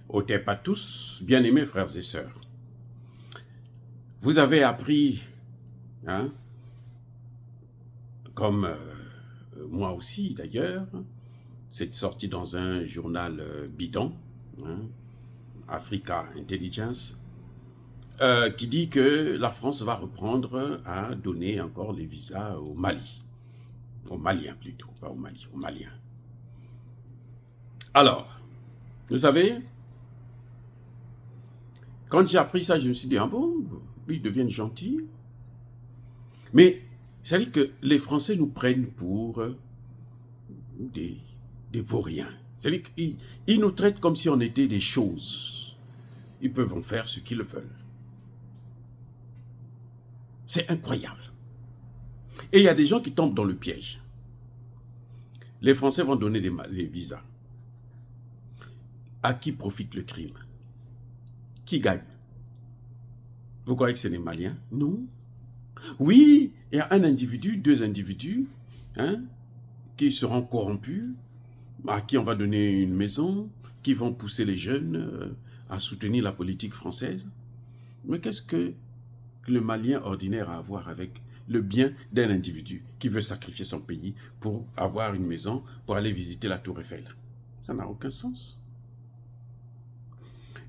Otep à tous, bien-aimés frères et sœurs. Vous avez appris, hein, comme moi aussi d'ailleurs, c'est sorti dans un journal bidon, hein, Africa Intelligence, qui dit que la France va reprendre à donner encore les visas au Mali. Aux Maliens plutôt, pas au Mali, aux Maliens. Alors, vous savez, quand j'ai appris ça, je me suis dit, ah bon, ils deviennent gentils. Mais, ça dit que les Français nous prennent pour des, des vauriens. C'est-à-dire qu'ils nous traitent comme si on était des choses. Ils peuvent en faire ce qu'ils veulent. C'est incroyable. Et il y a des gens qui tombent dans le piège. Les Français vont donner des visas. À qui profite le crime? Qui gagne? Vous croyez que c'est les Maliens? Non. Oui, il y a un individu, deux individus, hein, qui seront corrompus, à qui on va donner une maison, qui vont pousser les jeunes à soutenir la politique française. Mais qu'est-ce que le Malien ordinaire a à voir avec le bien d'un individu qui veut sacrifier son pays pour avoir une maison, pour aller visiter la Tour Eiffel? Ça n'a aucun sens.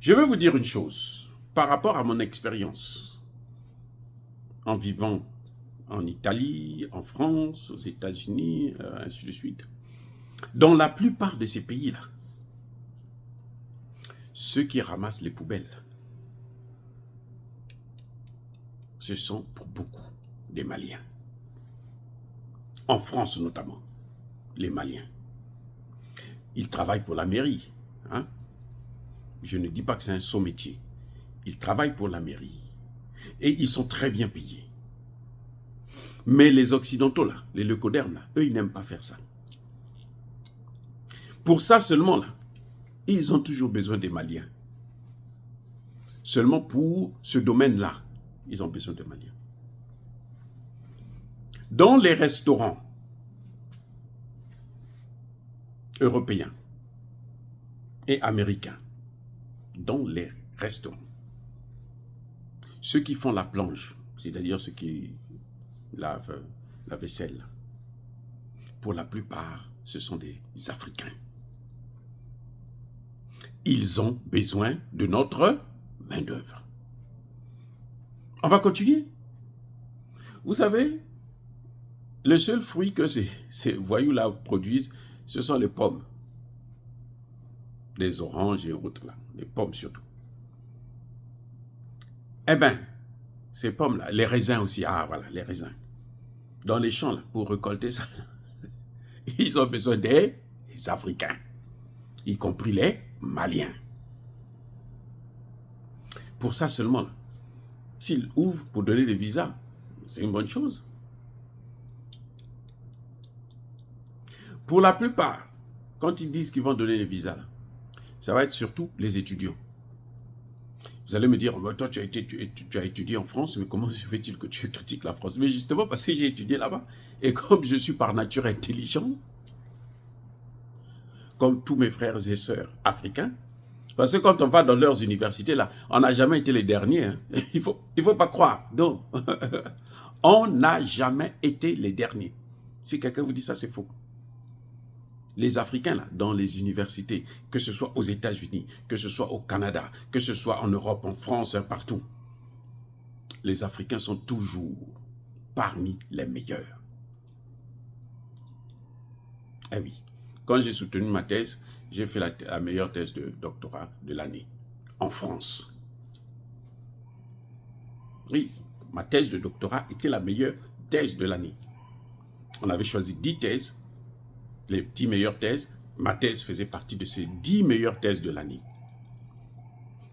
Je vais vous dire une chose, par rapport à mon expérience, en vivant en Italie, en France, aux États-Unis, ainsi de suite. Dans la plupart de ces pays-là, ceux qui ramassent les poubelles, ce sont pour beaucoup des Maliens. En France notamment, les Maliens. Ils travaillent pour la mairie. Hein? Je ne dis pas que c'est un saut métier. Ils travaillent pour la mairie. Et ils sont très bien payés. Mais les Occidentaux, là, les leucodermes, là, eux, ils n'aiment pas faire ça. Pour ça seulement, là, ils ont toujours besoin des Maliens. Seulement pour ce domaine-là, ils ont besoin des Maliens. Dans les restaurants européens et américains, dans les restaurants, ceux qui font la planche, c'est-à-dire ceux qui lavent la vaisselle, pour la plupart, ce sont des Africains. Ils ont besoin de notre main-d'œuvre. On va continuer. Vous savez, le seul fruit que ces voyous-là produisent, ce sont les pommes. Les oranges et autres, là, les pommes surtout. Eh bien, ces pommes-là, les raisins aussi, ah voilà, les raisins. Dans les champs, là, pour récolter ça, ils ont besoin des Africains, y compris les Maliens. Pour ça seulement, s'ils ouvrent pour donner des visas, c'est une bonne chose. Pour la plupart, quand ils disent qu'ils vont donner les visas, ça va être surtout les étudiants. Vous allez me dire, oh, toi tu as étudié en France, mais comment se fait-il que tu critiques la France? Mais justement parce que j'ai étudié là-bas. Et comme je suis par nature intelligent, comme tous mes frères et sœurs africains, parce que quand on va dans leurs universités, là, on n'a jamais été les derniers. Hein. Il faut pas croire. Donc, on n'a jamais été les derniers. Si quelqu'un vous dit ça, c'est faux. Les Africains, là, dans les universités, que ce soit aux États-Unis, que ce soit au Canada, que ce soit en Europe, en France, partout, les Africains sont toujours parmi les meilleurs. Eh oui, quand j'ai soutenu ma thèse, j'ai fait la meilleure thèse de doctorat de l'année, en France. Oui, ma thèse de doctorat était la meilleure thèse de l'année. On avait choisi 10 thèses, les 10 meilleures thèses. Ma thèse faisait partie de ces 10 meilleures thèses de l'année.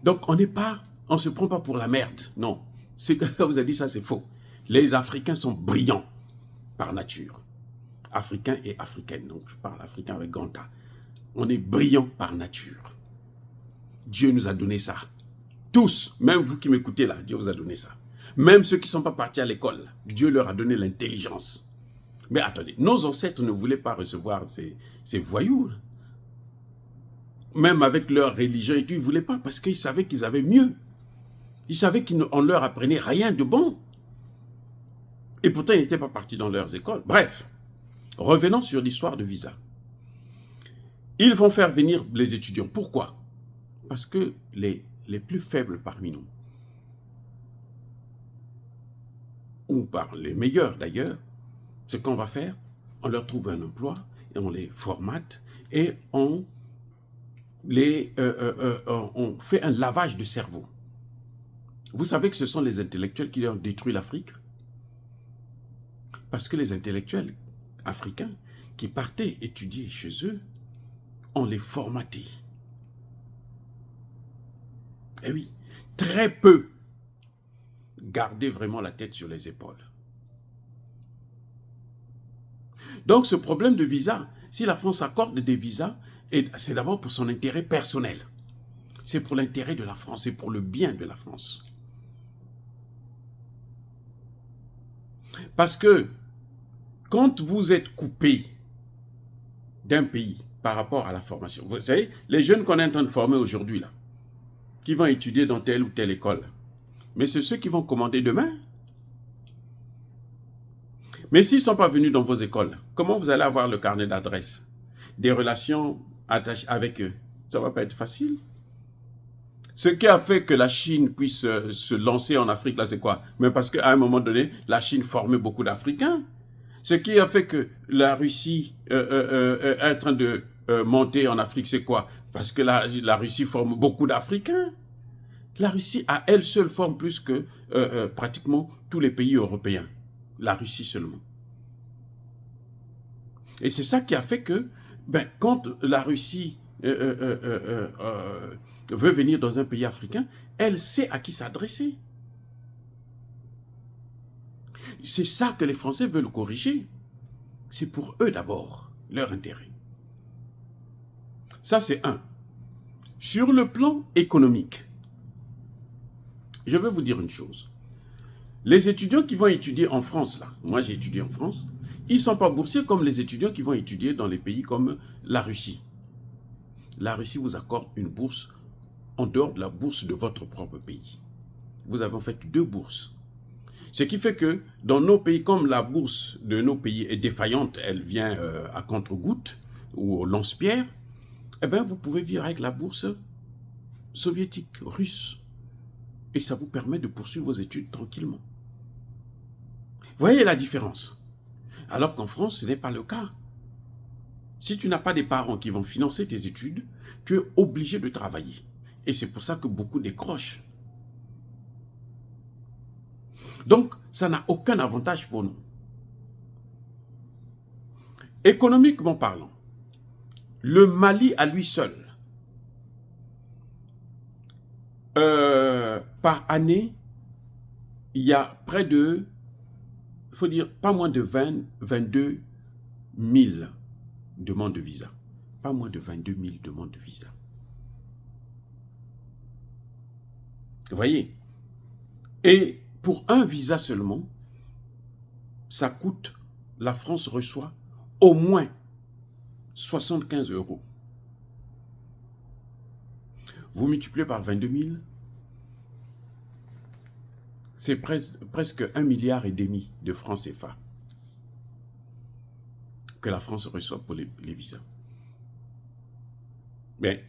Donc, on ne se prend pas pour la merde. Non, ce que vous a dit, ça c'est faux. Les Africains sont brillants par nature. Africains et africaines, donc je parle africain avec grand A. On est brillants par nature. Dieu nous a donné ça. Tous, même vous qui m'écoutez là, Dieu vous a donné ça. Même ceux qui ne sont pas partis à l'école, Dieu leur a donné l'intelligence. Mais attendez, nos ancêtres ne voulaient pas recevoir ces voyous. même avec leur religion et tout, ils ne voulaient pas parce qu'ils savaient qu'ils avaient mieux. Ils savaient qu'on leur apprenait rien de bon. Et pourtant, ils n'étaient pas partis dans leurs écoles. Bref, revenons sur l'histoire de visa. Ils vont faire venir les étudiants. Pourquoi? Parce que les plus faibles parmi nous, ou par les meilleurs d'ailleurs, ce qu'on va faire, on leur trouve un emploi et on les formate et on fait un lavage de cerveau. Vous savez que ce sont les intellectuels qui ont détruit l'Afrique? Parce que les intellectuels africains qui partaient étudier chez eux, on les formatait. Eh oui, très peu gardaient vraiment la tête sur les épaules. Donc ce problème de visa, si la France accorde des visas, c'est d'abord pour son intérêt personnel. C'est pour l'intérêt de la France, c'est pour le bien de la France. Parce que quand vous êtes coupé d'un pays par rapport à la formation, vous savez, les jeunes qu'on est en train de former aujourd'hui, là, qui vont étudier dans telle ou telle école, mais c'est ceux qui vont commander demain. Mais s'ils ne sont pas venus dans vos écoles, comment vous allez avoir le carnet d'adresse, des relations attachées avec eux? Ça ne va pas être facile. Ce qui a fait que la Chine puisse se lancer en Afrique, là, c'est quoi? Mais parce qu'à un moment donné, la Chine formait beaucoup d'Africains. Ce qui a fait que la Russie est en train de monter en Afrique, c'est quoi? Parce que la Russie forme beaucoup d'Africains. La Russie, à elle seule, forme plus que pratiquement tous les pays européens. La Russie seulement. Et c'est ça qui a fait que, quand la Russie veut venir dans un pays africain, elle sait à qui s'adresser. C'est ça que les Français veulent corriger. C'est pour eux d'abord, leur intérêt. Ça, c'est un. Sur le plan économique, je vais vous dire une chose. Les étudiants qui vont étudier en France, là, moi j'ai étudié en France, ils ne sont pas boursiers comme les étudiants qui vont étudier dans les pays comme la Russie. La Russie vous accorde une bourse en dehors de la bourse de votre propre pays. Vous avez en fait 2 bourses. Ce qui fait que dans nos pays, comme la bourse de nos pays est défaillante, elle vient à contre-gouttes ou au lance-pierre, eh bien vous pouvez vivre avec la bourse soviétique, russe. Et ça vous permet de poursuivre vos études tranquillement. Voyez la différence. Alors qu'en France, ce n'est pas le cas. Si tu n'as pas des parents qui vont financer tes études, tu es obligé de travailler. Et c'est pour ça que beaucoup décrochent. Donc, ça n'a aucun avantage pour nous. Économiquement parlant, le Mali à lui seul, par année, il y a près de, il faut dire, pas moins de 22 000 demandes de visa. Pas moins de 22 000 demandes de visa. Vous voyez? Et pour un visa seulement, ça coûte, la France reçoit au moins 75 €. Vous multipliez par 22 000, c'est presque 1,5 milliard de francs CFA que la France reçoit pour les visas. Mais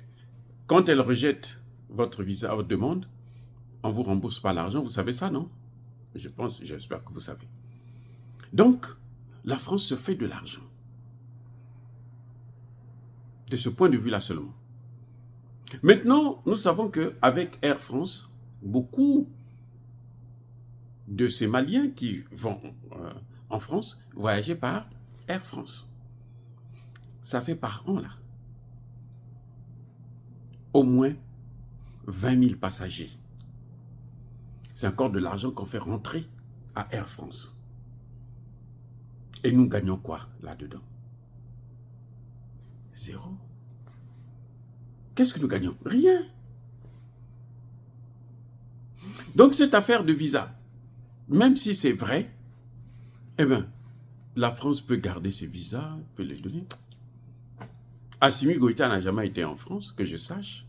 quand elle rejette votre visa, votre demande, on ne vous rembourse pas l'argent. Vous savez ça, non? J'espère que vous savez. Donc, la France se fait de l'argent. De ce point de vue-là seulement. Maintenant, nous savons qu'avec Air France, beaucoup de ces Maliens qui vont en France voyager par Air France. Ça fait par an, là, au moins 20 000 passagers. C'est encore de l'argent qu'on fait rentrer à Air France. Et nous gagnons quoi là-dedans? 0. Qu'est-ce que nous gagnons? Rien. Donc cette affaire de visa, même si c'est vrai, eh bien, la France peut garder ses visas, peut les donner. Assimi Goïta n'a jamais été en France, que je sache.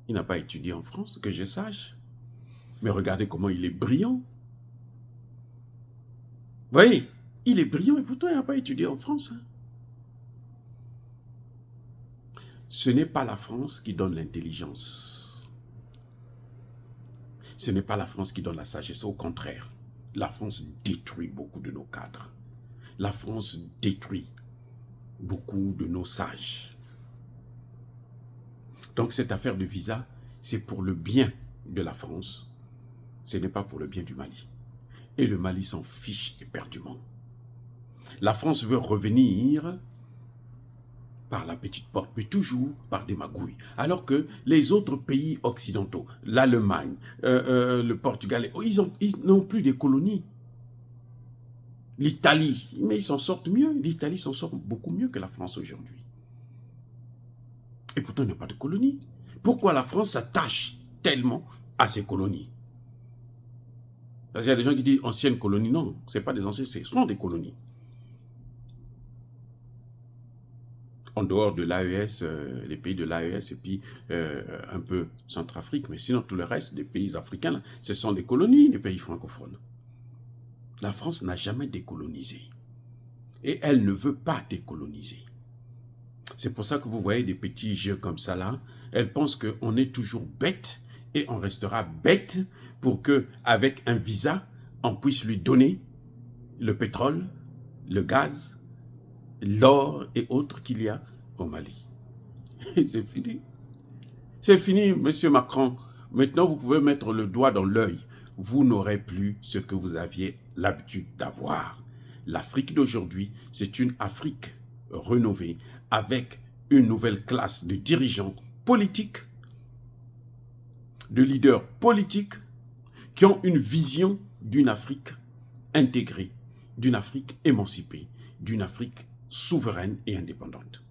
Il n'a pas étudié en France, que je sache. Mais regardez comment il est brillant. Vous voyez, il est brillant et pourtant il n'a pas étudié en France. Ce n'est pas la France qui donne l'intelligence. Ce n'est pas la France qui donne la sagesse. Au contraire, la France détruit beaucoup de nos cadres. La France détruit beaucoup de nos sages. Donc cette affaire de visa, c'est pour le bien de la France. Ce n'est pas pour le bien du Mali. Et le Mali s'en fiche éperdument. La France veut revenir par la petite porte, mais toujours par des magouilles. Alors que les autres pays occidentaux, l'Allemagne, le Portugal, ils n'ont plus des colonies. L'Italie, mais ils s'en sortent mieux. L'Italie s'en sort beaucoup mieux que la France aujourd'hui. Et pourtant, il n'y a pas de colonies. Pourquoi la France s'attache tellement à ses colonies? Parce qu'il y a des gens qui disent anciennes colonies. Non, ce n'est pas des anciennes, ce sont des colonies. En dehors de l'AES, les pays de l'AES et puis un peu Centrafrique, mais sinon tout le reste des pays africains, là, ce sont des colonies, des pays francophones. La France n'a jamais décolonisé. Et elle ne veut pas décoloniser. C'est pour ça que vous voyez des petits jeux comme ça là. Elle pense qu'on est toujours bête et on restera bête pour qu'avec un visa, on puisse lui donner le pétrole, le gaz, l'or et autres qu'il y a au Mali. C'est fini. C'est fini, monsieur Macron. Maintenant, vous pouvez mettre le doigt dans l'œil. Vous n'aurez plus ce que vous aviez l'habitude d'avoir. L'Afrique d'aujourd'hui, c'est une Afrique rénovée avec une nouvelle classe de dirigeants politiques, de leaders politiques qui ont une vision d'une Afrique intégrée, d'une Afrique émancipée, d'une Afrique souveraine et indépendante.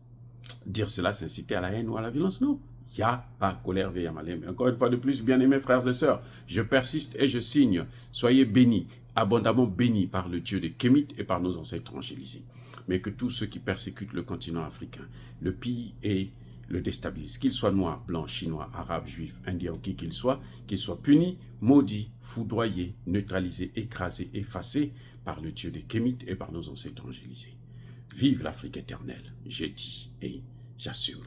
Dire cela, c'est inciter à la haine ou à la violence, non. Il n'y a pas colère veille malin. Mais encore une fois de plus, bien-aimés frères et sœurs, je persiste et je signe. Soyez bénis, abondamment bénis par le Dieu de Kémit et par nos ancêtres angélisés. Mais que tous ceux qui persécutent le continent africain, le pillent et le déstabilisent, qu'ils soient noirs, blancs, chinois, arabes, juifs, indiens, qui qu'ils soient punis, maudits, foudroyés, neutralisés, écrasés, effacés par le Dieu de Kémit et par nos ancêtres angélisés. Vive l'Afrique éternelle, j'ai dit et j'assume.